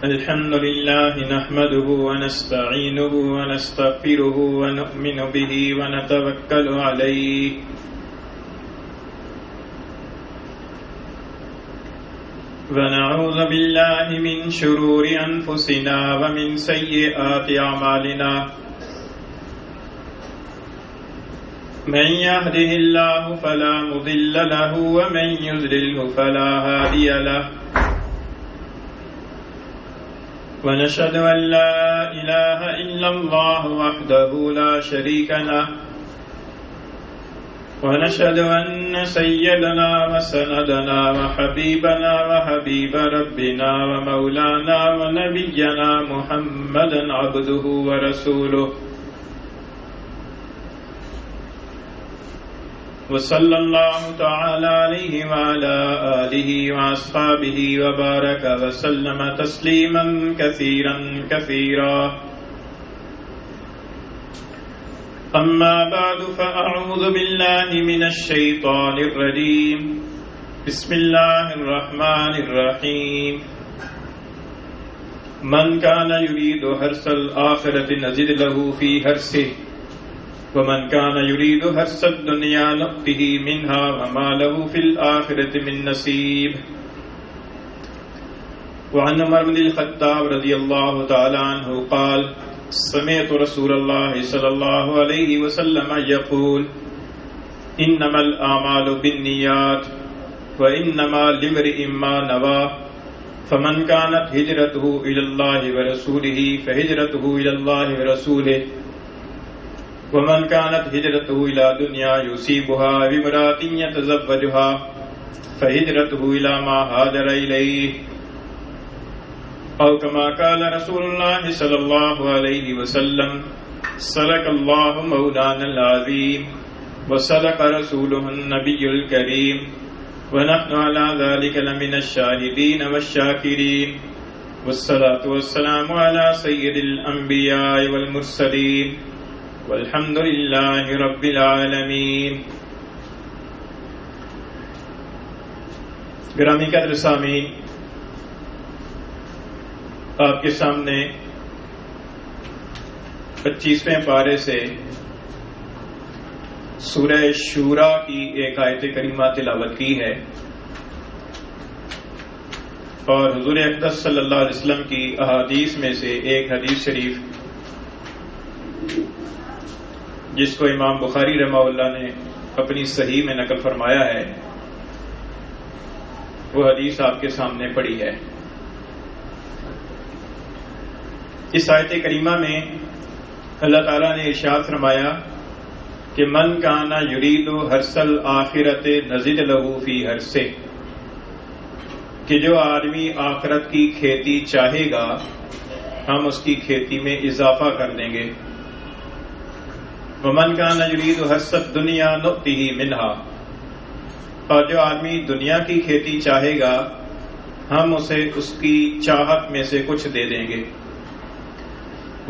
الحمد لله نحمده ونستعينه ونستغفره ونؤمن به ونتوكل عليه ونعوذ بالله من شرور أنفسنا ومن سيئات أعمالنا من يهده الله فلا مضل له ومن يضلله فلا هادي له ونشهد أن لا إله إلا الله وحده لا شريك له ونشهد أن سيدنا وسندنا وحبيبنا وحبيب ربنا ومولانا ونبينا محمدا عبده ورسوله وصلى الله تعالى عليه وعلى آله وأصحابه وبارك وسلم تسليما كثيرا كثيرا أما بعد فأعوذ بالله من الشيطان الرجيم بسم الله الرحمن الرحيم من كان يريد حرث الآخرة نزد له في حرثه ومن كان يريد حرث الدنيا نؤته منها وما له في الآخرة من نصيب. وعن عمر بن الخطاب رضي الله تعالى عنه قال سمعت رسول الله صلى الله عليه وسلم يقول إنما الأعمال بالنيات وإنما لامرئ ما نوى فمن كانت هجرته إلى الله ورسوله فهجرته إلى الله ورسوله ومن كانت هجرته إلى دنيا يصيبها وامرأة يتزوجها فهجرته إلى ما هاجر إليه أو كما قال رسول الله صلى الله عليه وسلم صدق الله مولانا العظيم وصدق رسوله النبي الكريم ونحن على ذلك لمن الشاهدين والشاكرين والصلاة والسلام على سيد الأنبياء والمرسلين والحمد للہ رب العالمین. گرامی قدر سامعین، آپ کے سامنے 25ویں پارے سے سورہ شورا کی ایک آیت کریمہ تلاوت کی ہے، اور حضور اقدس صلی اللہ علیہ وسلم کی احادیث میں سے ایک حدیث شریف جس کو امام بخاری رحمہ اللہ نے اپنی صحیح میں نقل فرمایا ہے، وہ حدیث آپ کے سامنے پڑی ہے. اس آیت کریمہ میں اللہ تعالیٰ نے ارشاد فرمایا کہ من کان یرید حرث الآخرۃ نزد لہ فی حرثہ، کہ جو آدمی آخرت کی کھیتی چاہے گا ہم اس کی کھیتی میں اضافہ کر دیں گے. ومن کان یرید حرث الدنیا نؤتہ منہا، اور جو آدمی دنیا کی کھیتی چاہے گا ہم اسے اس کی چاہت میں سے کچھ دے دیں گے.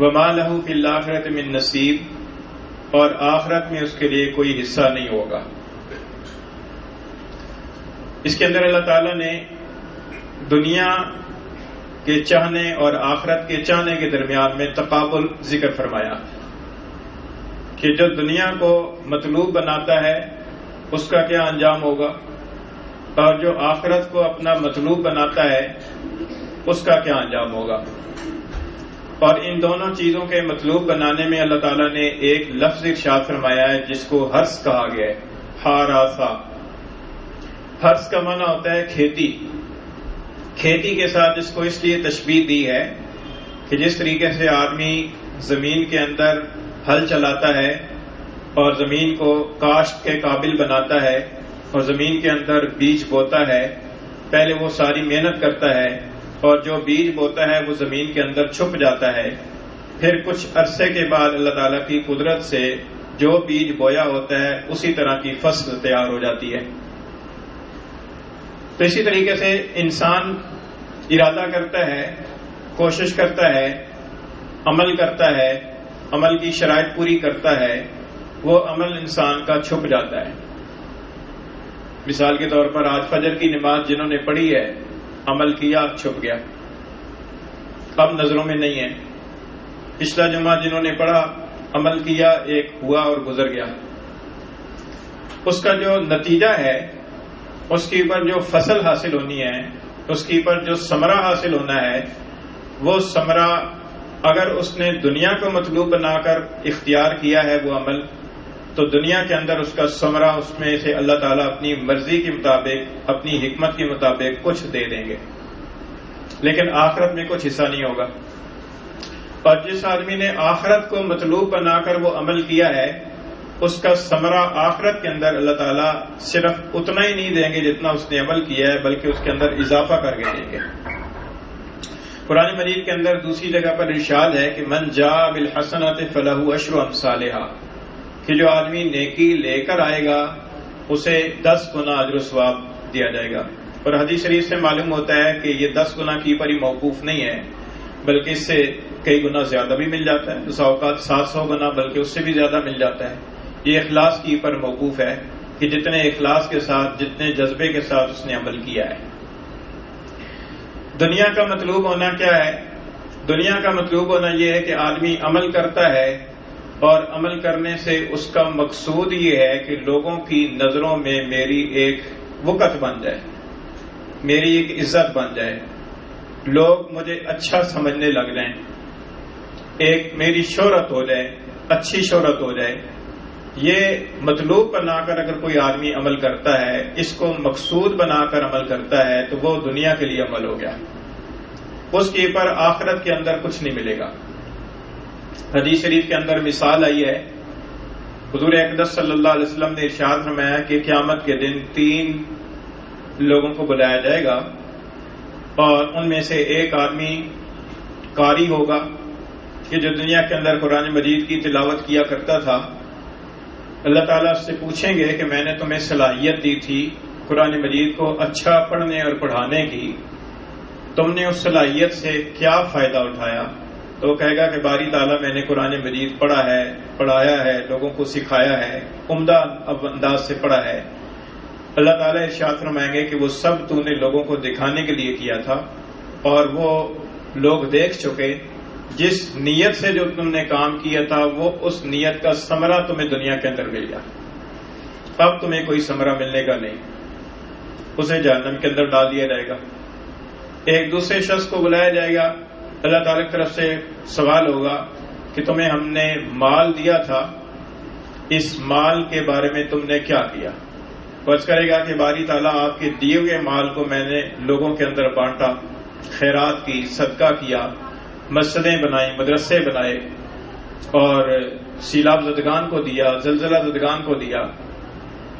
وما لہ فی الآخرۃ من نصیب، اور آخرت میں اس کے لیے کوئی حصہ نہیں ہوگا. اس کے اندر اللہ تعالیٰ نے دنیا کے چاہنے اور آخرت کے چاہنے کے درمیان میں تقابل ذکر فرمایا کہ جو دنیا کو مطلوب بناتا ہے اس کا کیا انجام ہوگا، اور جو آخرت کو اپنا مطلوب بناتا ہے اس کا کیا انجام ہوگا. اور ان دونوں چیزوں کے مطلوب بنانے میں اللہ تعالیٰ نے ایک لفظ ارشاد فرمایا ہے جس کو حرث کہا گیا ہے، حارثہ. حرث کا معنی ہوتا ہے کھیتی. کھیتی کے ساتھ اس کو اس لیے تشبیہ دی ہے کہ جس طریقے سے آدمی زمین کے اندر ہل چلاتا ہے اور زمین کو کاشت کے قابل بناتا ہے اور زمین کے اندر بیج بوتا ہے، پہلے وہ ساری محنت کرتا ہے اور جو بیج بوتا ہے وہ زمین کے اندر چھپ جاتا ہے، پھر کچھ عرصے کے بعد اللہ تعالیٰ کی قدرت سے جو بیج بویا ہوتا ہے اسی طرح کی فصل تیار ہو جاتی ہے. تو اسی طریقے سے انسان ارادہ کرتا ہے، کوشش کرتا ہے، عمل کرتا ہے، عمل کی شرائط پوری کرتا ہے، وہ عمل انسان کا چھپ جاتا ہے. مثال کے طور پر آج فجر کی نماز جنہوں نے پڑھی ہے، عمل کیا چھپ گیا. اب نظروں میں نہیں ہے. پچھلا جمعہ جنہوں نے پڑھا، عمل کیا، ایک ہوا اور گزر گیا. اس کا جو نتیجہ ہے، اس کے اوپر جو فصل حاصل ہونی ہے، اس کے اوپر جو ثمرہ حاصل ہونا ہے، وہ ثمرہ اگر اس نے دنیا کو مطلوب بنا کر اختیار کیا ہے وہ عمل، تو دنیا کے اندر اس کا ثمرہ اس میں سے اللہ تعالیٰ اپنی مرضی کے مطابق، اپنی حکمت کے مطابق کچھ دے دیں گے، لیکن آخرت میں کچھ حصہ نہیں ہوگا. اور جس آدمی نے آخرت کو مطلوب بنا کر وہ عمل کیا ہے، اس کا ثمرہ آخرت کے اندر اللہ تعالیٰ صرف اتنا ہی نہیں دیں گے جتنا اس نے عمل کیا ہے، بلکہ اس کے اندر اضافہ کر کے دیں گے. قرآن مجید کے اندر دوسری جگہ پر ارشاد ہے کہ من جاء بالحسنۃ فلہ عشر امثالھا، کہ جو آدمی نیکی لے کر آئے گا اسے 10 گنا اجر و ثواب دیا جائے گا. اور حدیث شریف سے معلوم ہوتا ہے کہ یہ 10 گنا کی پر ہی موقوف نہیں ہے، بلکہ اس سے کئی گنا زیادہ بھی مل جاتا ہے. بسا اوقات 700 گنا بلکہ اس سے بھی زیادہ مل جاتا ہے. یہ اخلاص کی پر موقوف ہے کہ جتنے اخلاص کے ساتھ، جتنے جذبے کے ساتھ اس نے عمل کیا ہے. دنیا کا مطلوب ہونا کیا ہے؟ دنیا کا مطلوب ہونا یہ ہے کہ آدمی عمل کرتا ہے، اور عمل کرنے سے اس کا مقصود یہ ہے کہ لوگوں کی نظروں میں میری ایک وقت بن جائے، میری ایک عزت بن جائے، لوگ مجھے اچھا سمجھنے لگ جائیں، ایک میری شہرت ہو جائے، اچھی شہرت ہو جائے. یہ مطلوب بنا کر اگر کوئی آدمی عمل کرتا ہے، اس کو مقصود بنا کر عمل کرتا ہے، تو وہ دنیا کے لیے عمل ہو گیا، اس کے پر آخرت کے اندر کچھ نہیں ملے گا. حدیث شریف کے اندر مثال آئی ہے، حضور اقدس صلی اللہ علیہ وسلم نے ارشاد فرمایا کہ قیامت کے دن 3 لوگوں کو بلایا جائے گا، اور ان میں سے ایک آدمی قاری ہوگا کہ جو دنیا کے اندر قرآن مجید کی تلاوت کیا کرتا تھا. اللہ تعالیٰ اس سے پوچھیں گے کہ میں نے تمہیں صلاحیت دی تھی قرآن مجید کو اچھا پڑھنے اور پڑھانے کی، تم نے اس صلاحیت سے کیا فائدہ اٹھایا؟ تو وہ کہے گا کہ باری تعالیٰ میں نے قرآن مجید پڑھا ہے، پڑھایا ہے، لوگوں کو سکھایا ہے، عمدہ انداز سے پڑھا ہے. اللہ تعالیٰ ارشاد فرمائیں گے کہ وہ سب تو نے لوگوں کو دکھانے کے لیے کیا تھا، اور وہ لوگ دیکھ چکے. جس نیت سے جو تم نے کام کیا تھا، وہ اس نیت کا ثمرہ تمہیں دنیا کے اندر مل گیا. اب تمہیں کوئی ثمرہ ملنے کا نہیں، اسے جہنم کے اندر ڈال دیا جائے گا. ایک دوسرے شخص کو بلایا جائے گا، اللہ تعالیٰ کی طرف سے سوال ہوگا کہ تمہیں ہم نے مال دیا تھا، اس مال کے بارے میں تم نے کیا کیا؟ فرض کرے گا کہ باری تعالیٰ آپ کے دیے ہوئے مال کو میں نے لوگوں کے اندر بانٹا، خیرات کی، صدقہ کیا، مسجدیں بنائیں، مدرسے بنائے، اور سیلاب زدگان کو دیا، زلزلہ زدگان کو دیا.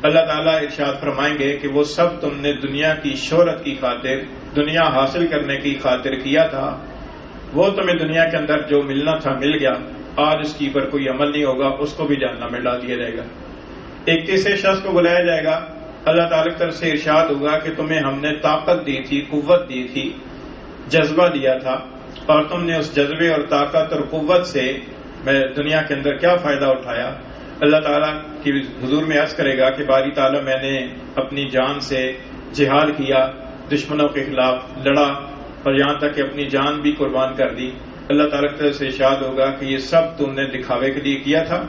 اللہ تعالیٰ ارشاد فرمائیں گے کہ وہ سب تم نے دنیا کی شہرت کی خاطر، دنیا حاصل کرنے کی خاطر کیا تھا، وہ تمہیں دنیا کے اندر جو ملنا تھا مل گیا، آج اس کی پر کوئی عمل نہیں ہوگا، اس کو بھی جہنم میں ڈال دیا جائے گا. ایک تیسرے شخص کو بلایا جائے گا، اللہ تعالیٰ کی طرف سے ارشاد ہوگا کہ تمہیں ہم نے طاقت دی تھی، قوت دی تھی، جذبہ دیا تھا، اور تم نے اس جذبے اور طاقت اور قوت سے میں دنیا کے اندر کیا فائدہ اٹھایا؟ اللہ تعالیٰ کی حضور میں عرض کرے گا کہ باری تعالیٰ میں نے اپنی جان سے جہاد کیا، دشمنوں کے خلاف لڑا، اور یہاں تک کہ اپنی جان بھی قربان کر دی. اللہ تعالیٰ کی طرف سے ارشاد ہوگا کہ یہ سب تم نے دکھاوے کے لیے کیا تھا،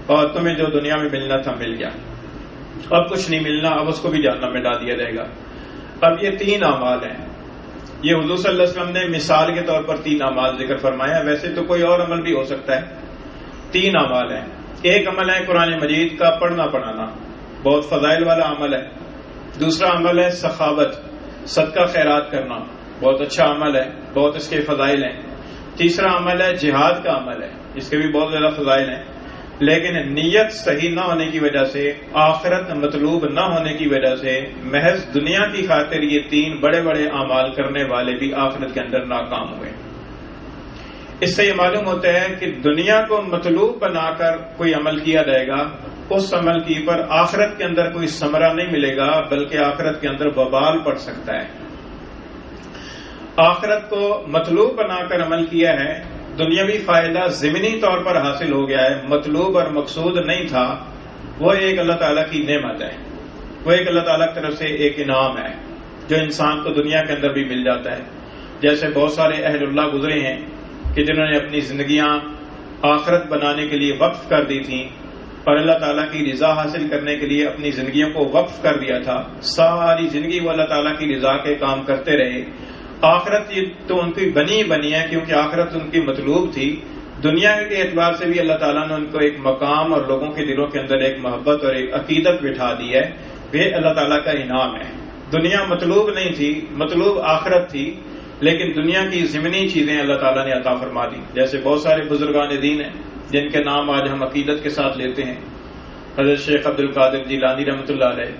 اور تمہیں جو دنیا میں ملنا تھا مل گیا، اب کچھ نہیں ملنا، اب اس کو بھی جہنم میں ڈال دیا جائے گا. اب یہ 3 اعمال ہیں. یہ حضور صلی اللہ علیہ وسلم نے مثال کے طور پر 3 اعمال ذکر فرمایا، ویسے تو کوئی اور عمل بھی ہو سکتا ہے. 3 اعمال ہیں. ایک عمل ہے قرآن مجید کا پڑھنا پڑھانا، بہت فضائل والا عمل ہے. دوسرا عمل ہے سخاوت، صدقہ خیرات کرنا، بہت اچھا عمل ہے، بہت اس کے فضائل ہیں. تیسرا عمل ہے جہاد کا عمل ہے، اس کے بھی بہت زیادہ فضائل ہیں، لیکن نیت صحیح نہ ہونے کی وجہ سے، آخرت مطلوب نہ ہونے کی وجہ سے، محض دنیا کی خاطر یہ 3 بڑے بڑے اعمال کرنے والے بھی آخرت کے اندر ناکام ہوئے. اس سے یہ معلوم ہوتا ہے کہ دنیا کو مطلوب بنا کر کوئی عمل کیا جائے گا، اس عمل کی پر آخرت کے اندر کوئی ثمرہ نہیں ملے گا، بلکہ آخرت کے اندر وبال پڑ سکتا ہے. آخرت کو مطلوب بنا کر عمل کیا ہے، دنیاوی فائدہ ضمنی طور پر حاصل ہو گیا ہے، مطلوب اور مقصود نہیں تھا، وہ ایک اللہ تعالیٰ کی نعمت ہے، وہ ایک اللہ تعالیٰ کی طرف سے ایک انعام ہے جو انسان کو دنیا کے اندر بھی مل جاتا ہے. جیسے بہت سارے اہل اللہ گزرے ہیں کہ جنہوں نے اپنی زندگیاں آخرت بنانے کے لیے وقف کر دی تھیں اور اللہ تعالیٰ کی رضا حاصل کرنے کے لیے اپنی زندگیوں کو وقف کر دیا تھا. ساری زندگی وہ اللہ تعالیٰ کی رضا کے کام کرتے رہے. آخرت تو ان کی بنی ہے کیونکہ آخرت ان کی مطلوب تھی. دنیا کے اعتبار سے بھی اللہ تعالیٰ نے ان کو ایک مقام اور لوگوں کے دلوں کے اندر ایک محبت اور ایک عقیدت بٹھا دی ہے. یہ اللہ تعالیٰ کا انعام ہے. دنیا مطلوب نہیں تھی، مطلوب آخرت تھی، لیکن دنیا کی ضمنی چیزیں اللہ تعالیٰ نے عطا فرما دی. جیسے بہت سارے بزرگان دین ہیں جن کے نام آج ہم عقیدت کے ساتھ لیتے ہیں. حضرت شیخ عبد القادر جیلانی رحمۃ اللہ علیہ،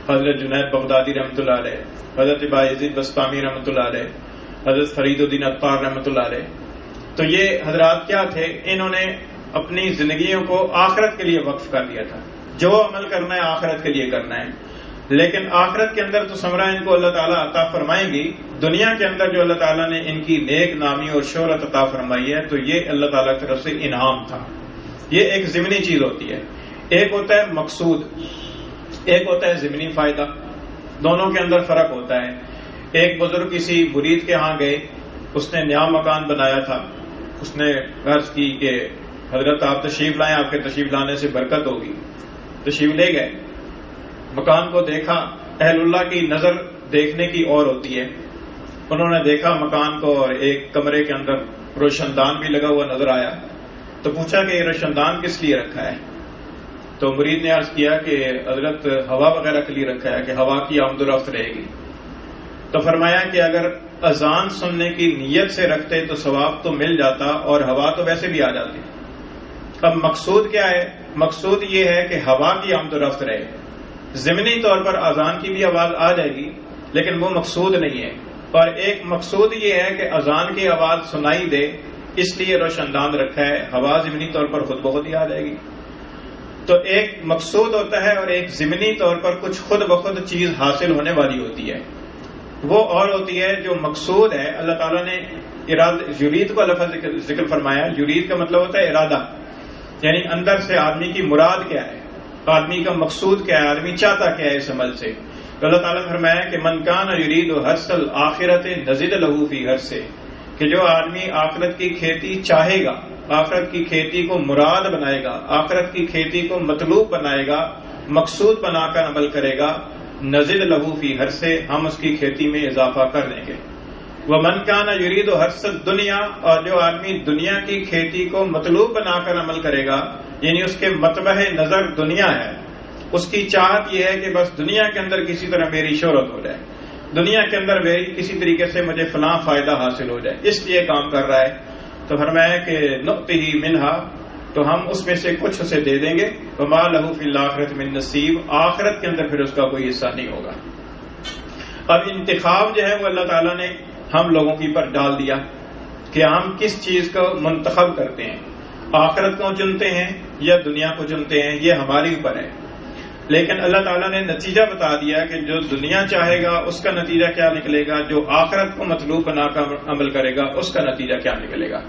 حضرت جنید بغدادی رحمۃ اللہ علیہ، حضرت بایزید بسطامی رحمۃ اللہ علیہ، حضرت فرید الدین عطار رحمۃ اللہ علیہ. تو یہ حضرات کیا تھے؟ انہوں نے اپنی زندگیوں کو آخرت کے لیے وقف کر دیا تھا. جو عمل کرنا ہے آخرت کے لیے کرنا ہے، لیکن آخرت کے اندر تو ثمرہ ان کو اللہ تعالیٰ عطا فرمائیں گی. دنیا کے اندر جو اللہ تعالیٰ نے ان کی نیک نامی اور شہرت عطا فرمائی ہے تو یہ اللہ تعالیٰ کی طرف سے انعام تھا. یہ ایک ضمنی چیز ہوتی ہے. ایک ہوتا ہے مقصود، ایک ہوتا ہے ضمنی فائدہ. دونوں کے اندر فرق ہوتا ہے. ایک بزرگ کسی مرید کے ہاں گئے، اس نے نیا مکان بنایا تھا. اس نے عرض کی کہ حضرت آپ تشریف لائیں، آپ کے تشریف لانے سے برکت ہوگی. تشریف لے گئے، مکان کو دیکھا. اہل اللہ کی نظر دیکھنے کی اور ہوتی ہے. انہوں نے دیکھا مکان کو اور ایک کمرے کے اندر روشن دان بھی لگا ہوا نظر آیا. تو پوچھا کہ یہ روشن دان کس لیے رکھا ہے؟ تو مرید نے عرض کیا کہ حضرت ہوا وغیرہ کے لیے رکھا ہے کہ ہوا کی آمد و رفت رہے گی. تو فرمایا کہ اگر اذان سننے کی نیت سے رکھتے تو ثواب تو مل جاتا اور ہوا تو ویسے بھی آ جاتی. اب مقصود کیا ہے؟ مقصود یہ ہے کہ ہوا کی آمد و رفت رہے. ضمنی طور پر اذان کی بھی آواز آ جائے گی لیکن وہ مقصود نہیں ہے. اور ایک مقصود یہ ہے کہ اذان کی آواز سنائی دے، اس لیے روشن دان رکھا ہے. ہوا ضمنی طور پر خود بخود ہی آ جائے گی. تو ایک مقصود ہوتا ہے اور ایک ضمنی طور پر کچھ خود بخود چیز حاصل ہونے والی ہوتی ہے. وہ اور ہوتی ہے جو مقصود ہے. اللہ تعالیٰ نے یرید کو لفظ ذکر فرمایا. یرید کا مطلب ہوتا ہے ارادہ، یعنی اندر سے آدمی کی مراد کیا ہے، آدمی کا مقصود کیا ہے، آدمی چاہتا کیا ہے اس عمل سے. تو اللہ تعالیٰ نے فرمایا کہ من کان یرید حرث الآخرۃ نزد لہ فی حرثہ، کہ جو آدمی آخرت کی کھیتی چاہے گا، آخرت کی کھیتی کو مراد بنائے گا، آخرت کی کھیتی کو مطلوب بنائے گا، مقصود بنا کر عمل کرے گا، نزد لہ فی حرثہ، ہم اس کی کھیتی میں اضافہ کر دیں گے. ومن کان یرید حرث الدنیا، اور جو آدمی دنیا کی کھیتی کو مطلوب بنا کر عمل کرے گا، یعنی اس کے مطبع نظر دنیا ہے، اس کی چاہت یہ ہے کہ بس دنیا کے اندر کسی طرح میری شہرت ہو جائے، دنیا کے اندر میری کسی طریقے سے مجھے فلاں فائدہ حاصل ہو جائے، اس لیے کام کر رہا ہے. تو فرمایا کہ نؤتہ منہا، تو ہم اس میں سے کچھ اسے دے دیں گے. وما لہ فی الآخرۃ من نصیب، آخرت کے اندر پھر اس کا کوئی حصہ نہیں ہوگا. اب انتخاب جو ہے وہ اللہ تعالیٰ نے ہم لوگوں کی پر ڈال دیا کہ ہم کس چیز کو منتخب کرتے ہیں، آخرت کو چنتے ہیں یا دنیا کو چنتے ہیں، یہ ہمارے اوپر ہے. لیکن اللہ تعالیٰ نے نتیجہ بتا دیا کہ جو دنیا چاہے گا اس کا نتیجہ کیا نکلے گا، جو آخرت کو مطلوب بنا کر عمل کرے گا اس کا نتیجہ کیا نکلے گا.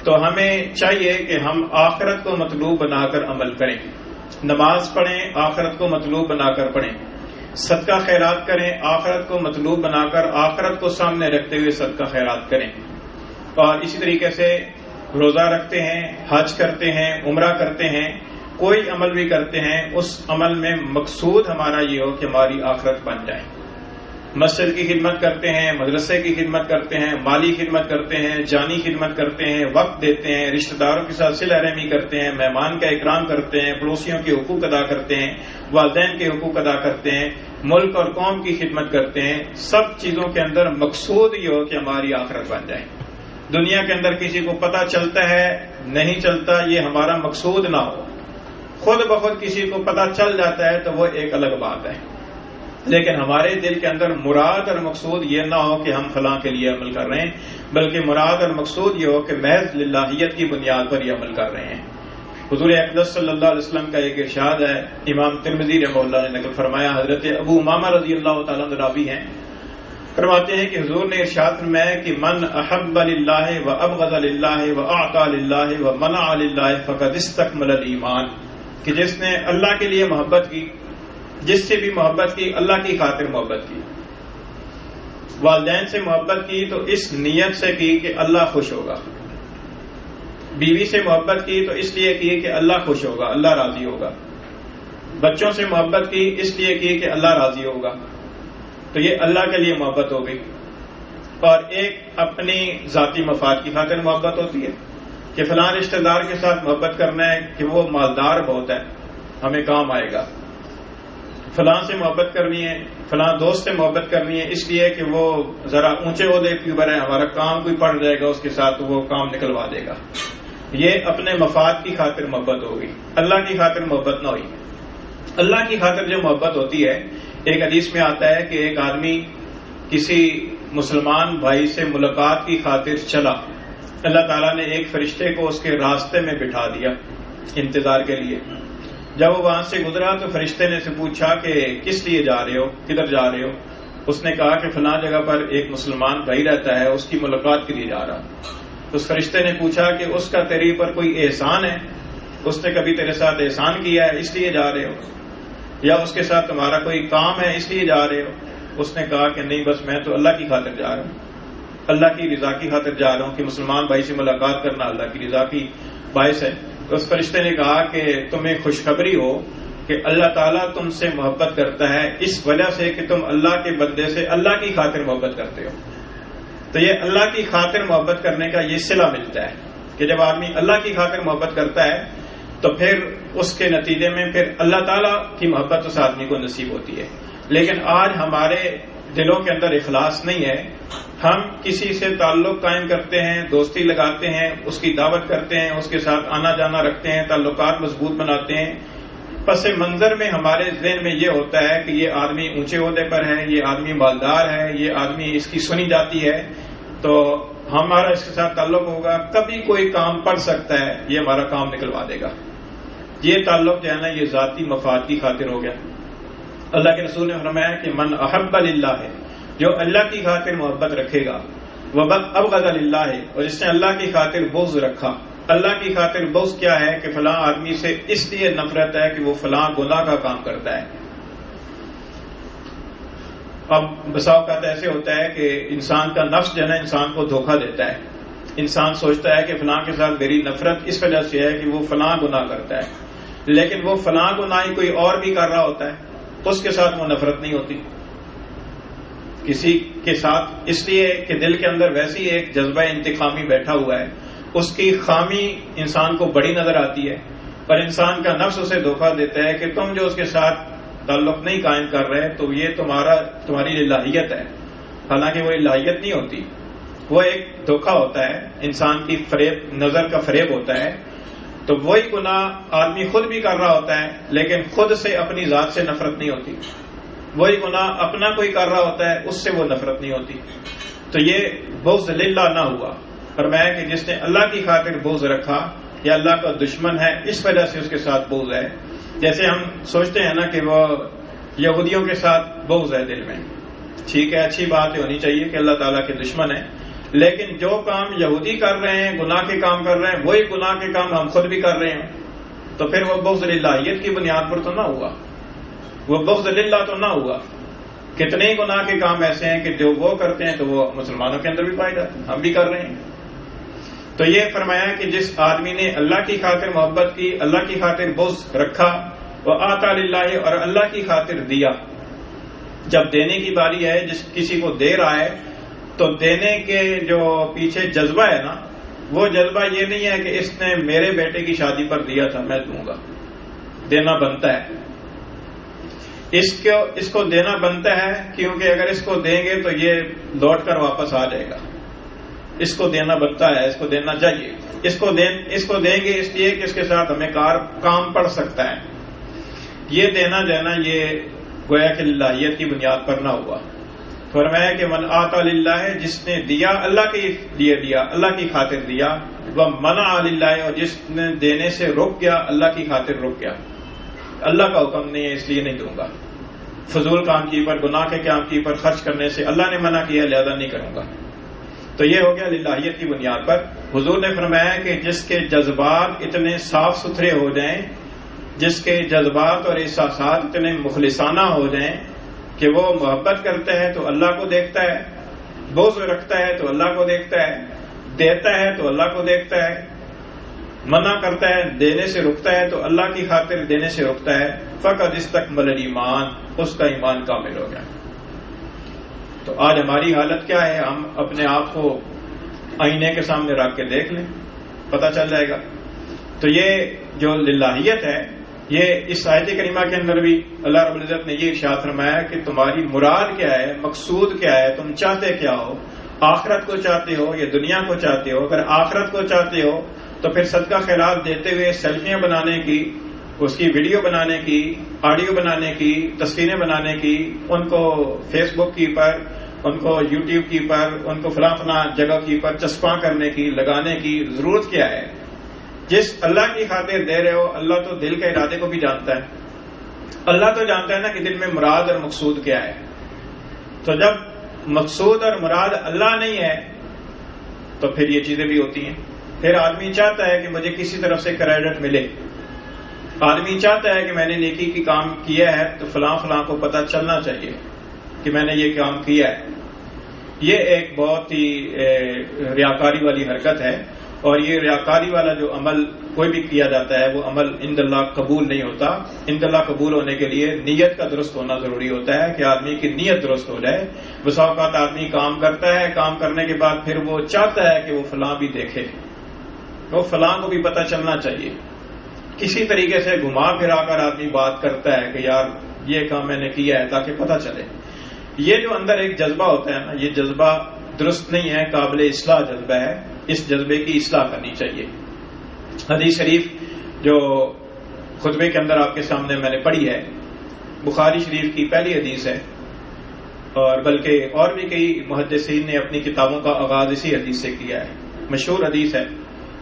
تو ہمیں چاہیے کہ ہم آخرت کو مطلوب بنا کر عمل کریں. نماز پڑھیں، آخرت کو مطلوب بنا کر پڑھیں. صدقہ خیرات کریں، آخرت کو مطلوب بنا کر، آخرت کو سامنے رکھتے ہوئے صدقہ خیرات کریں. اور اسی طریقے سے روزہ رکھتے ہیں، حج کرتے ہیں، عمرہ کرتے ہیں، کوئی عمل بھی کرتے ہیں، اس عمل میں مقصود ہمارا یہ ہو کہ ہماری آخرت بن جائے. مسجد کی خدمت کرتے ہیں، مدرسے کی خدمت کرتے ہیں، مالی خدمت کرتے ہیں، جانی خدمت کرتے ہیں، وقت دیتے ہیں، رشتہ داروں کے ساتھ صلہ رحمی کرتے ہیں، مہمان کا اکرام کرتے ہیں، پڑوسیوں کے حقوق ادا کرتے ہیں، والدین کے حقوق ادا کرتے ہیں، ملک اور قوم کی خدمت کرتے ہیں. سب چیزوں کے اندر مقصود یہ ہو کہ ہماری آخرت بن جائے. دنیا کے اندر کسی کو پتہ چلتا ہے نہیں چلتا، یہ ہمارا مقصود نہ ہو. خود بخود کسی کو پتہ چل جاتا ہے تو وہ ایک الگ بات ہے، لیکن ہمارے دل کے اندر مراد اور مقصود یہ نہ ہو کہ ہم فلاں کے لیے عمل کر رہے ہیں، بلکہ مراد اور مقصود یہ ہو کہ محض للہیت کی بنیاد پر یہ عمل کر رہے ہیں. حضور اقدس صلی اللہ علیہ وسلم کا ایک ارشاد ہے، امام ترمذی رحمہ اللہ نے نقل فرمایا، حضرت ابو امامہ رضی اللہ تعالیٰ عنہ راوی ہیں، فرماتے ہیں کہ حضور نے ارشاد فرمایا کہ من احب للہ و ابغض للہ و اعطى للہ و منع للہ فقد استکمل الایمان، کہ جس نے اللہ کے لیے محبت کی، جس سے بھی محبت کی، اللہ کی خاطر محبت کی، والدین سے محبت کی تو اس نیت سے کی کہ اللہ خوش ہوگا، بیوی سے محبت کی تو اس لیے کی کہ اللہ خوش ہوگا، اللہ راضی ہوگا، بچوں سے محبت کی اس لیے کی کہ اللہ راضی ہوگا، تو یہ اللہ کے لیے محبت ہو گئی۔ اور ایک اپنی ذاتی مفاد کی خاطر محبت ہوتی ہے کہ فلاں رشتہ دار کے ساتھ محبت کرنا ہے کہ وہ مالدار بہت ہے، ہمیں کام آئے گا، فلاں سے محبت کرنی ہے، فلاں دوست سے محبت کرنی ہے اس لیے کہ وہ ذرا اونچے عہدے کے اوپر ہے، ہمارا کام کوئی پڑ جائے گا اس کے ساتھ تو وہ کام نکلوا دے گا۔ یہ اپنے مفاد کی خاطر محبت ہوگی، اللہ کی خاطر محبت نہ ہوئی۔ اللہ کی خاطر جو محبت ہوتی ہے، ایک حدیث میں آتا ہے کہ ایک آدمی کسی مسلمان بھائی سے ملاقات کی خاطر چلا، اللہ تعالیٰ نے ایک فرشتے کو اس کے راستے میں بٹھا دیا انتظار کے لیے۔ جب وہ وہاں سے گزرا تو فرشتے نے سے پوچھا کہ کس لیے جا رہے ہو، کدھر جا رہے ہو؟ اس نے کہا کہ فلاں جگہ پر ایک مسلمان بھائی رہتا ہے، اس کی ملاقات کے لیے جا رہا۔ تو اس فرشتے نے پوچھا کہ اس کا تیرے پر کوئی احسان ہے، اس نے کبھی تیرے ساتھ احسان کیا ہے اس لیے جا رہے ہو، یا اس کے ساتھ تمہارا کوئی کام ہے اس لیے جا رہے ہو؟ اس نے کہا کہ نہیں، بس میں تو اللہ کی خاطر جا رہا ہوں، اللہ کی رضا کی خاطر جا رہا ہوں کہ مسلمان بھائی سے ملاقات کرنا اللہ کی رضا کی باعث ہے۔ تو اس فرشتے نے کہا کہ تمہیں خوشخبری ہو کہ اللہ تعالیٰ تم سے محبت کرتا ہے اس وجہ سے کہ تم اللہ کے بندے سے اللہ کی خاطر محبت کرتے ہو۔ تو یہ اللہ کی خاطر محبت کرنے کا یہ صلہ ملتا ہے کہ جب آدمی اللہ کی خاطر محبت کرتا ہے تو پھر اس کے نتیجے میں پھر اللہ تعالیٰ کی محبت اس آدمی کو نصیب ہوتی ہے۔ لیکن آج ہمارے دلوں کے اندر اخلاص نہیں ہے، ہم کسی سے تعلق قائم کرتے ہیں، دوستی لگاتے ہیں، اس کی دعوت کرتے ہیں، اس کے ساتھ آنا جانا رکھتے ہیں، تعلقات مضبوط بناتے ہیں، پس منظر میں ہمارے ذہن میں یہ ہوتا ہے کہ یہ آدمی اونچے عہدے پر ہے، یہ آدمی مالدار ہے، یہ آدمی اس کی سنی جاتی ہے تو ہمارا اس کے ساتھ تعلق ہوگا، کبھی کوئی کام پڑ سکتا ہے، یہ ہمارا کام نکلوا دے گا۔ یہ تعلق جو ہے نا یہ ذاتی مفاد کی خاطر ہو گیا۔ اللہ کے رسول نے فرمایا کہ من احب للہ ہے، جو اللہ کی خاطر محبت رکھے گا، وابغض للہ ہے، اور جس نے اللہ کی خاطر بغض رکھا۔ اللہ کی خاطر بغض کیا ہے کہ فلاں آدمی سے اس لیے نفرت ہے کہ وہ فلاں گناہ کا کام کرتا ہے۔ اب بسا اوقات ایسے ہوتا ہے کہ انسان کا نفس جو ہے نا انسان کو دھوکہ دیتا ہے، انسان سوچتا ہے کہ فلاں کے ساتھ میری نفرت اس وجہ سے ہے کہ وہ فلاں گناہ کرتا ہے، لیکن وہ فلاں گناہ کوئی اور بھی کر رہا ہوتا ہے، اس کے ساتھ وہ نفرت نہیں ہوتی۔ کسی کے ساتھ اس لیے کہ دل کے اندر ویسی ایک جذبہ انتقامی بیٹھا ہوا ہے، اس کی خامی انسان کو بڑی نظر آتی ہے، اور انسان کا نفس اسے دھوکہ دیتا ہے کہ تم جو اس کے ساتھ تعلق نہیں قائم کر رہے تو یہ تمہاری الہیت ہے، حالانکہ وہ الہیت نہیں ہوتی، وہ ایک دھوکہ ہوتا ہے، انسان کی فریب، نظر کا فریب ہوتا ہے۔ تو وہی گناہ آدمی خود بھی کر رہا ہوتا ہے لیکن خود سے اپنی ذات سے نفرت نہیں ہوتی، وہی گناہ اپنا کوئی کر رہا ہوتا ہے اس سے وہ نفرت نہیں ہوتی۔ تو یہ بغض للہ نہ ہوا، فرمایا کہ جس نے اللہ کی خاطر بغض رکھا یا اللہ کا دشمن ہے اس وجہ سے اس کے ساتھ بغض ہے۔ جیسے ہم سوچتے ہیں نا کہ وہ یہودیوں کے ساتھ بغض ہے دل میں، ٹھیک ہے، اچھی بات ہونی چاہیے کہ اللہ تعالیٰ کے دشمن ہے، لیکن جو کام یہودی کر رہے ہیں، گناہ کے کام کر رہے ہیں، وہی گناہ کے کام ہم خود بھی کر رہے ہیں، تو پھر وہ بغض للہیت کی بنیاد پر تو نہ ہوا، وہ بغض للہ تو نہ ہوا۔ کتنے ہی گناہ کے کام ایسے ہیں کہ جو وہ کرتے ہیں تو وہ مسلمانوں کے اندر بھی پائے جاتے ہیں، ہم بھی کر رہے ہیں۔ تو یہ فرمایا کہ جس آدمی نے اللہ کی خاطر محبت کی، اللہ کی خاطر بغض رکھا، وہ آتا للہ، اور اللہ کی خاطر دیا۔ جب دینے کی باری ہے، جس کسی کو دے رہا ہے تو دینے کے جو پیچھے جذبہ ہے نا، وہ جذبہ یہ نہیں ہے کہ اس نے میرے بیٹے کی شادی پر دیا تھا میں دوں گا، دینا بنتا ہے، اس کو دینا بنتا ہے کیونکہ اگر اس کو دیں گے تو یہ لوٹ کر واپس آ جائے گا، اس کو دینا بنتا ہے، اس کو دینا چاہیے، اس کو دیں گے اس لیے کہ اس کے ساتھ ہمیں کام پڑ سکتا ہے۔ یہ دینا جو ہے نا یہ گویا کہ للہیت کی بنیاد پر نہ ہوا۔ فرمایا کہ من آتا للہ، جس نے دیا اللہ کے لیے دیا، اللہ کی خاطر دیا، وہ منع للہ، اور جس نے دینے سے رک گیا اللہ کی خاطر رک گیا، اللہ کا حکم نہیں ہے اس لیے نہیں دوں گا، فضول کام کی پر، گناہ کے کام کی پر خرچ کرنے سے اللہ نے منع کیا لہذا نہیں کروں گا، تو یہ ہو گیا للہیت کی بنیاد پر۔ حضور نے فرمایا کہ جس کے جذبات اتنے صاف ستھرے ہو جائیں، جس کے جذبات اور احساسات اتنے مخلصانہ ہو جائیں کہ وہ محبت کرتا ہے تو اللہ کو دیکھتا ہے، بغض رکھتا ہے تو اللہ کو دیکھتا ہے، دیتا ہے تو اللہ کو دیکھتا ہے، منع کرتا ہے دینے سے رکتا ہے تو اللہ کی خاطر دینے سے رکتا ہے، فقط استکمل الایمان، اس کا ایمان کامل ہو گیا۔ تو آج ہماری حالت کیا ہے؟ ہم اپنے آپ کو آئینے کے سامنے رکھ کے دیکھ لیں، پتہ چل جائے گا۔ تو یہ جو للہیت ہے، یہ اس آیت کریمہ کے اندر بھی اللہ رب العزت نے یہ ارشاد فرمایا کہ تمہاری مراد کیا ہے، مقصود کیا ہے، تم چاہتے کیا ہو، آخرت کو چاہتے ہو یا دنیا کو چاہتے ہو؟ اگر آخرت کو چاہتے ہو تو پھر صدقہ خیرات دیتے ہوئے سیلفیاں بنانے کی، اس کی ویڈیو بنانے کی، آڈیو بنانے کی، تصویریں بنانے کی، ان کو فیس بک کی پر، ان کو یوٹیوب کی پر، ان کو فلاں فلاں جگہ کی پر چسپاں کرنے کی، لگانے کی ضرورت کیا ہے؟ جس اللہ کی خاطر دے رہے ہو، اللہ تو دل کے ارادے کو بھی جانتا ہے، اللہ تو جانتا ہے نا کہ دل میں مراد اور مقصود کیا ہے۔ تو جب مقصود اور مراد اللہ نہیں ہے تو پھر یہ چیزیں بھی ہوتی ہیں۔ پھر آدمی چاہتا ہے کہ مجھے کسی طرف سے کریڈٹ ملے، آدمی چاہتا ہے کہ میں نے نیکی کی کام کیا ہے تو فلاں فلاں کو پتہ چلنا چاہیے کہ میں نے یہ کام کیا ہے۔ یہ ایک بہت ہی ریاکاری والی حرکت ہے، اور یہ ریاکاری والا جو عمل کوئی بھی کیا جاتا ہے وہ عمل عند اللہ قبول نہیں ہوتا۔ عند اللہ قبول ہونے کے لیے نیت کا درست ہونا ضروری ہوتا ہے کہ آدمی کی نیت درست ہو جائے۔ بسا اوقات آدمی کام کرتا ہے، کام کرنے کے بعد پھر وہ چاہتا ہے کہ وہ فلاں بھی دیکھے، وہ فلاں کو بھی پتہ چلنا چاہیے، کسی طریقے سے گھما پھرا کر آدمی بات کرتا ہے کہ یار یہ کام میں نے کیا ہے تاکہ پتہ چلے۔ یہ جو اندر ایک جذبہ ہوتا ہے نا، یہ جذبہ درست نہیں ہے، قابل اصلاح جذبہ ہے، اس جذبے کی اصلاح کرنی چاہیے۔ حدیث شریف جو خطبے کے اندر آپ کے سامنے میں نے پڑھی ہے، بخاری شریف کی پہلی حدیث ہے، اور بلکہ اور بھی کئی محدثین نے اپنی کتابوں کا آغاز اسی حدیث سے کیا ہے، مشہور حدیث ہے۔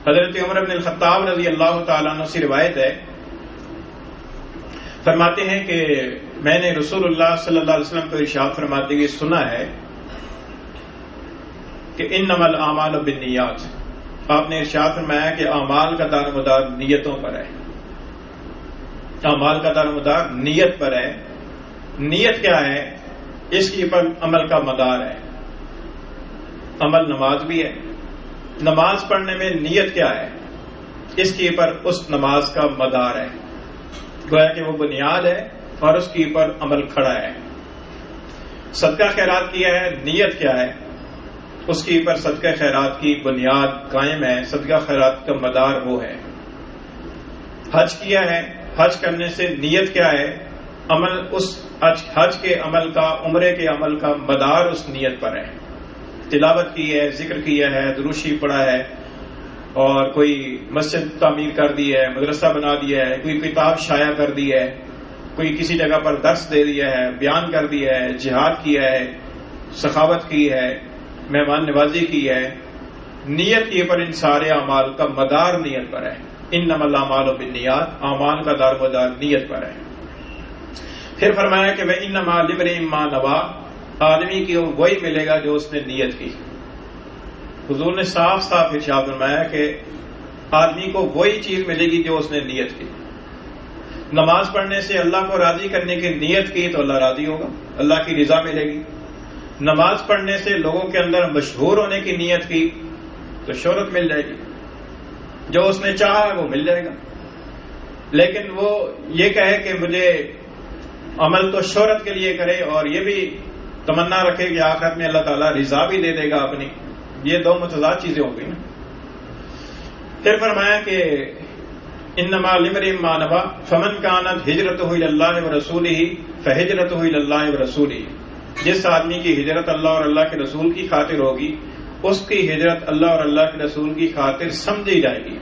حضرت عمر بن الخطاب رضی اللہ تعالیٰ عنہ سے روایت ہے، فرماتے ہیں کہ میں نے رسول اللہ صلی اللہ علیہ وسلم کو ارشاد فرماتے ہوئے سنا ہے کہ انما الاعمال بالنیات، آپ نے ارشاد فرمایا کہ اعمال کا دار و مدار نیتوں پر ہے، اعمال کا دار و مدار نیت پر ہے۔ نیت کیا ہے؟ اس کے اوپر عمل کا مدار ہے۔ عمل نماز بھی ہے، نماز پڑھنے میں نیت کیا ہے؟ اس کے اوپر اس نماز کا مدار ہے، گویا کہ وہ بنیاد ہے اور اس کے اوپر عمل کھڑا ہے۔ صدقہ خیرات کیا ہے، نیت کیا ہے؟ اس کے اوپر صدقہ خیرات کی بنیاد قائم ہے، صدقہ خیرات کا مدار وہ ہے۔ حج کیا ہے، حج کرنے سے نیت کیا ہے؟ عمل اس حج کے عمل کا، عمرے کے عمل کا مدار اس نیت پر ہے۔ تلاوت کی ہے، ذکر کیا ہے، دروشی پڑھا ہے، اور کوئی مسجد تعمیر کر دی ہے، مدرسہ بنا دیا ہے، کوئی کتاب شائع کر دی ہے، کوئی کسی جگہ پر درس دے دیا ہے، بیان کر دیا ہے، جہاد کیا ہے، سخاوت کی ہے، مہمان نوازی کی ہے۔ نیت کے پر ان سارے اعمال کا مدار نیت پر ہے۔ انما الاعمال بالنیات، اعمال کا دار و مدار نیت پر ہے۔ پھر فرمایا کہ وَإِنَّمَا لِامْرِئٍ مَّا نَوَىٰ، آدمی کی وہی ملے گا جو اس نے نیت کی۔ حضور نے صاف صاف ارشاد فرمایا کہ آدمی کو وہی چیز ملے گی جو اس نے نیت کی۔ نماز پڑھنے سے اللہ کو راضی کرنے کی نیت کی تو اللہ راضی ہوگا، اللہ کی رضا ملے گی۔ نماز پڑھنے سے لوگوں کے اندر مشہور ہونے کی نیت کی تو شہرت مل جائے گی، جو اس نے چاہا ہے وہ مل جائے گا۔ لیکن وہ یہ کہے کہ مجھے عمل تو شہرت کے لیے کرے اور یہ بھی تمنا رکھے کہ آخرت میں اللہ تعالیٰ رضا بھی دے دے گا اپنی، یہ دو متضاد چیزیں ہو گئی نا۔ پھر فرمایا کہ انما لامرئ ما نویٰ فمن كانت ہجرتہ الی اللہ ورسولہ فہجرتہ الی اللہ ورسولہ، جس آدمی کی ہجرت اللہ اور اللہ کے رسول کی خاطر ہوگی اس کی ہجرت اللہ اور اللہ کے رسول کی خاطر سمجھی جائے گی۔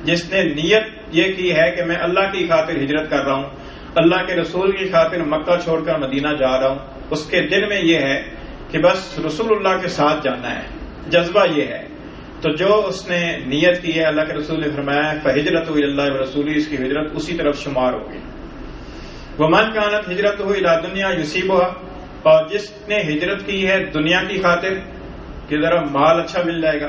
جس نے نیت یہ کی ہے کہ میں اللہ کی خاطر ہجرت کر رہا ہوں، اللہ کے رسول کی خاطر مکہ چھوڑ کر مدینہ جا رہا ہوں، اس کے دل میں یہ ہے کہ بس رسول اللہ کے ساتھ جانا ہے، جذبہ یہ ہے، تو جو اس نے نیت کی ہے، اللہ کے رسول نے فرمایا ہے فہجرتہ الی اللہ ورسولہ، اس کی ہجرت اسی طرف شمار ہوگی۔ ومن كانت ہجرتہ الی دنیا یصیبھا، اور جس نے ہجرت کی ہے دنیا کی خاطر کہ ذرا مال اچھا مل جائے گا،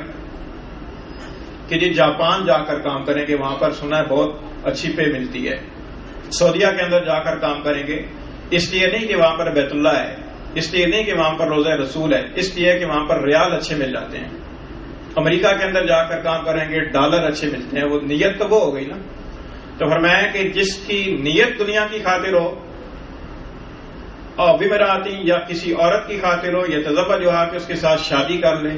کہ جی جاپان جا کر کام کریں گے، وہاں پر سنا ہے بہت اچھی پے ملتی ہے، سعودیہ کے اندر جا کر کام کریں گے، اس لیے نہیں کہ وہاں پر بیت اللہ ہے، اس لیے نہیں کہ وہاں پر روزہ رسول ہے، اس لیے کہ وہاں پر ریال اچھے مل جاتے ہیں. امریکہ کے اندر جا کر کام کریں گے ڈالر اچھے ملتے ہیں، وہ نیت تو وہ ہو گئی نا. تو فرمایا کہ جس کی نیت دنیا کی خاطر ہو اور بمراتی یا کسی عورت کی خاطر ہو، یا تزوج جو ہے کہ اس کے ساتھ شادی کر لے،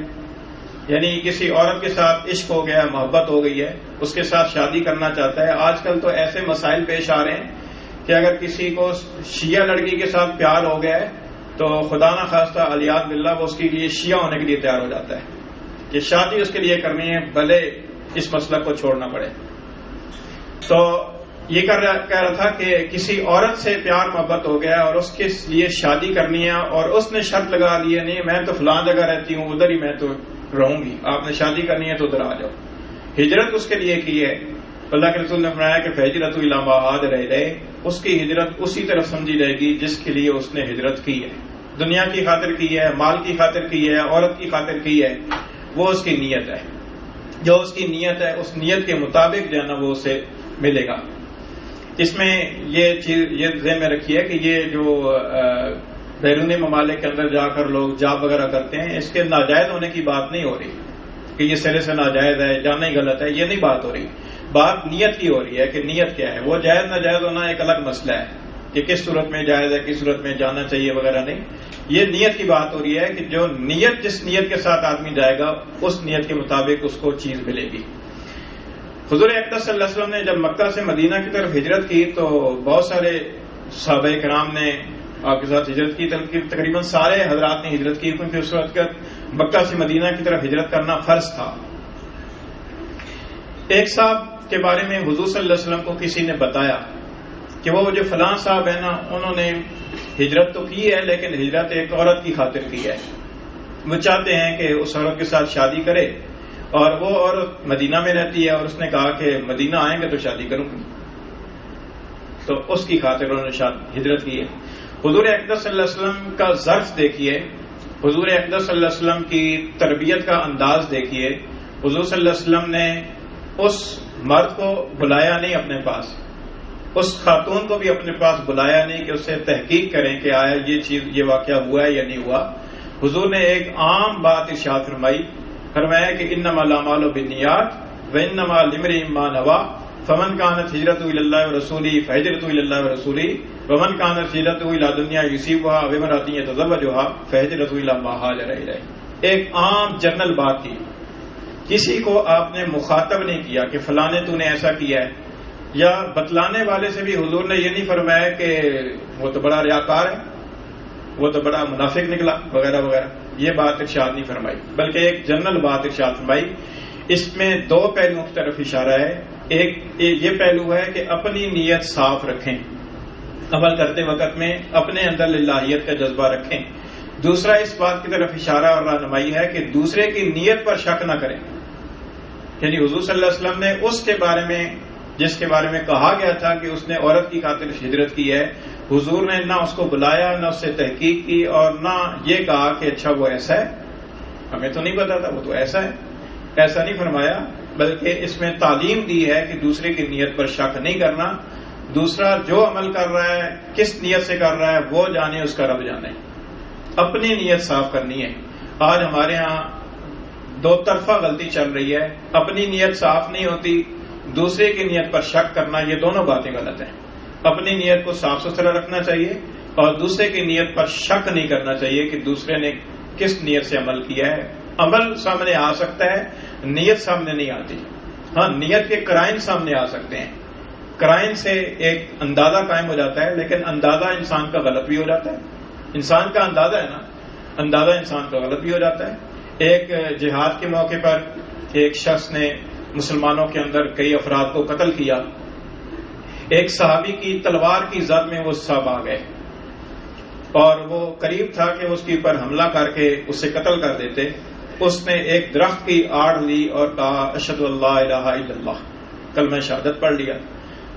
یعنی کسی عورت کے ساتھ عشق ہو گیا، محبت ہو گئی ہے، اس کے ساتھ شادی کرنا چاہتا ہے. آج کل تو ایسے مسائل پیش آ رہے ہیں کہ اگر کسی کو شیعہ لڑکی کے ساتھ پیار ہو گیا ہے تو خدا نہ خواستہ علیاذ باللہ وہ اس کے لیے شیعہ ہونے کے لیے تیار ہو جاتا ہے کہ شادی اس کے لیے کرنی ہے بھلے اس مسلک کو چھوڑنا پڑے. تو یہ کہہ رہا تھا کہ کسی عورت سے پیار محبت ہو گیا اور اس کے لیے شادی کرنی ہے، اور اس نے شرط لگا لی ہے نہیں میں تو فلاں جگہ رہتی ہوں ادھر ہی میں تو رہوں گی، آپ نے شادی کرنی ہے تو ادھر آ جاؤ. ہجرت اس کے لیے کی ہے. اللہ کے رسول نے فرمایا کہ فہجرت الی ما ہاجر الیہ، اس کی ہجرت اسی طرف سمجھی جائے گی جس کے لیے اس نے ہجرت کی ہے. دنیا کی خاطر کی ہے، مال کی خاطر کی ہے، عورت کی خاطر کی ہے، وہ اس کی نیت ہے. جو اس کی نیت ہے اس نیت کے مطابق جو ہے نا وہ اسے ملے گا. اس میں یہ چیز یہ ذہن میں رکھیے کہ یہ جو بیرونی ممالک کے اندر جا کر لوگ جاب وغیرہ کرتے ہیں، اس کے ناجائز ہونے کی بات نہیں ہو رہی کہ یہ سرے سے ناجائز ہے، جانا ہی غلط ہے، یہ نہیں بات ہو رہی. بات نیت کی ہو رہی ہے کہ نیت کیا ہے. وہ جائز ناجائز ہونا ایک الگ مسئلہ ہے کہ کس صورت میں جائز ہے، کس صورت میں جانا چاہیے وغیرہ نہیں. یہ نیت کی بات ہو رہی ہے کہ جو نیت جس نیت کے ساتھ آدمی جائے گا اس نیت کے مطابق اس کو چیز ملے گی. حضور اقدس صلی اللہ علیہ وسلم نے جب مکہ سے مدینہ کی طرف ہجرت کی تو بہت سارے صحابہ کرام نے آپ کے ساتھ ہجرت کی. تقریباً سارے حضرات نے ہجرت کی کیونکہ اس وقت مکہ سے مدینہ کی طرف ہجرت کرنا فرض تھا. ایک صاحب کے بارے میں حضور صلی اللہ علیہ وسلم کو کسی نے بتایا کہ وہ جو فلاں صاحب ہے نا انہوں نے ہجرت تو کی ہے لیکن ہجرت ایک عورت کی خاطر کی ہے. وہ چاہتے ہیں کہ اس عورت کے ساتھ شادی کرے اور وہ عورت مدینہ میں رہتی ہے اور اس نے کہا کہ مدینہ آئیں گے تو شادی کروں گی، تو اس کی خاطر انہوں نے ہجرت کی ہے. حضور اقدس صلی اللہ علیہ وسلم کا ظرف دیکھیے، حضور اقدس صلی اللہ علیہ وسلم کی تربیت کا انداز دیکھیے. حضور صلی اللہ علیہ وسلم نے اس مرد کو بلایا نہیں اپنے پاس، اس خاتون کو بھی اپنے پاس بلایا نہیں کہ اس سے تحقیق کریں کہ آیا یہ چیز یہ واقعہ ہوا ہے یا نہیں ہوا. حضور نے ایک عام بات ارشاد فرمایا کہ انما الاعمال بالنیات وانما لامرئ ما نوى فمن كانت هجرته الى الله ورسوله فهجرته الى الله ورسوله ومن كانت هجرته الى دنيا يصيبها او امرأة يتزوجها فهجرته الى ما هاجر اليه. ایک عام جنرل بات تھی، کسی کو آپ نے مخاطب نہیں کیا کہ فلاں نے تو نے ایسا کیا ہے، یا بتلانے والے سے بھی حضور نے یہ نہیں فرمایا کہ وہ تو بڑا ریاکار ہے، وہ تو بڑا منافق نکلا وغیرہ وغیرہ. یہ بات ارشاد نہیں فرمائی بلکہ ایک جنرل بات ارشاد فرمائی. اس میں دو پہلوؤں کی طرف اشارہ ہے. ایک یہ پہلو ہے کہ اپنی نیت صاف رکھیں، عمل کرتے وقت میں اپنے اندر للہیت کا جذبہ رکھیں. دوسرا اس بات کی طرف اشارہ اور رہنمائی ہے کہ دوسرے کی نیت پر شک نہ کریں. یعنی حضور صلی اللہ علیہ وسلم نے اس کے بارے میں جس کے بارے میں کہا گیا تھا کہ اس نے عورت کی خاطر ہجرت کی ہے، حضور نے نہ اس کو بلایا نہ اس سے تحقیق کی اور نہ یہ کہا کہ اچھا وہ ایسا ہے، ہمیں تو نہیں پتا تھا وہ تو ایسا ہے، ایسا نہیں فرمایا. بلکہ اس میں تعلیم دی ہے کہ دوسرے کی نیت پر شک نہیں کرنا. دوسرا جو عمل کر رہا ہے کس نیت سے کر رہا ہے وہ جانے، اس کا رب جانے. اپنی نیت صاف کرنی ہے. آج ہمارے ہاں دو طرفہ غلطی چل رہی ہے، اپنی نیت صاف نہیں ہوتی، دوسرے کی نیت پر شک کرنا، یہ دونوں باتیں غلط ہیں. اپنی نیت کو صاف ستھرا رکھنا چاہیے اور دوسرے کی نیت پر شک نہیں کرنا چاہیے کہ دوسرے نے کس نیت سے عمل کیا ہے. عمل سامنے آ سکتا ہے، نیت سامنے نہیں آتی. ہاں نیت کے قرائن سامنے آ سکتے ہیں، قرائن سے ایک اندازہ قائم ہو جاتا ہے، لیکن اندازہ انسان کا غلط بھی ہو جاتا ہے. انسان کا اندازہ ہے نا، اندازہ انسان کا غلط بھی ہو جاتا ہے. ایک جہاد کے موقع پر ایک شخص نے مسلمانوں کے اندر کئی افراد کو قتل کیا. ایک صحابی کی تلوار کی زد میں وہ صاحب آ گئے اور وہ قریب تھا کہ اس کے اوپر حملہ کر کے اسے قتل کر دیتے. اس نے ایک درخت کی آڑ لی اور کہا اشہد اللہ الہ الا اللہ، کلمہ شہادت پڑھ لیا.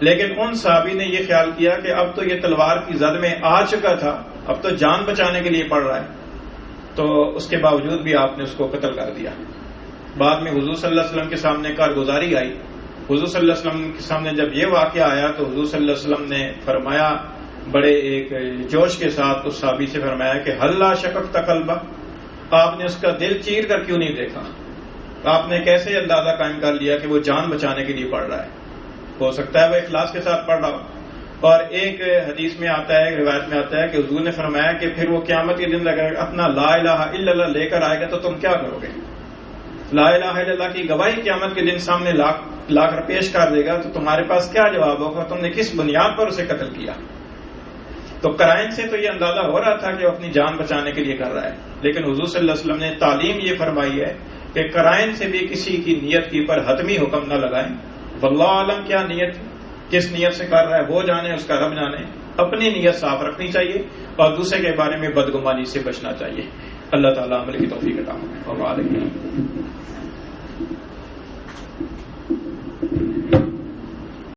لیکن ان صحابی نے یہ خیال کیا کہ اب تو یہ تلوار کی زد میں آ چکا تھا، اب تو جان بچانے کے لیے پڑھ رہا ہے، تو اس کے باوجود بھی آپ نے اس کو قتل کر دیا. بعد میں حضور صلی اللہ علیہ وسلم کے سامنے کارگزاری آئی. حضور صلی اللہ علیہ وسلم کے سامنے جب یہ واقعہ آیا تو حضور صلی اللہ علیہ وسلم نے فرمایا بڑے ایک جوش کے ساتھ اس صحابی سے فرمایا کہ ہلا شکک تقلبہ، آپ نے اس کا دل چیر کر کیوں نہیں دیکھا؟ آپ نے کیسے اندازہ قائم کر لیا کہ وہ جان بچانے کے لیے پڑھ رہا ہے؟ ہو سکتا ہے وہ اخلاص کے ساتھ پڑھ رہا ہو۔ اور ایک حدیث میں آتا ہے، ایک روایت میں آتا ہے کہ حضور نے فرمایا کہ پھر وہ قیامت کے دن اگر اپنا لا الہ الا اللہ لے کر آئے گا تو تم کیا کرو گے؟ لا الہ الا اللہ کی گواہی قیامت کے دن سامنے لا کر پیش کر دے گا تو تمہارے پاس کیا جواب ہوگا؟ تم نے کس بنیاد پر اسے قتل کیا؟ تو قرائن سے تو یہ اندازہ ہو رہا تھا کہ وہ اپنی جان بچانے کے لیے کر رہا ہے، لیکن حضور صلی اللہ علیہ وسلم نے تعلیم یہ فرمائی ہے کہ قرائن سے بھی کسی کی نیت کی پر حتمی حکم نہ لگائیں۔ واللہ عالم کیا نیت، کس نیت سے کر رہا ہے وہ جانے، اس کا رب جانے۔ اپنی نیت صاف رکھنی چاہیے اور دوسرے کے بارے میں بدگمانی سے بچنا چاہیے۔ اللہ تعالیٰ عمل کی توفیق عطا فرمائے۔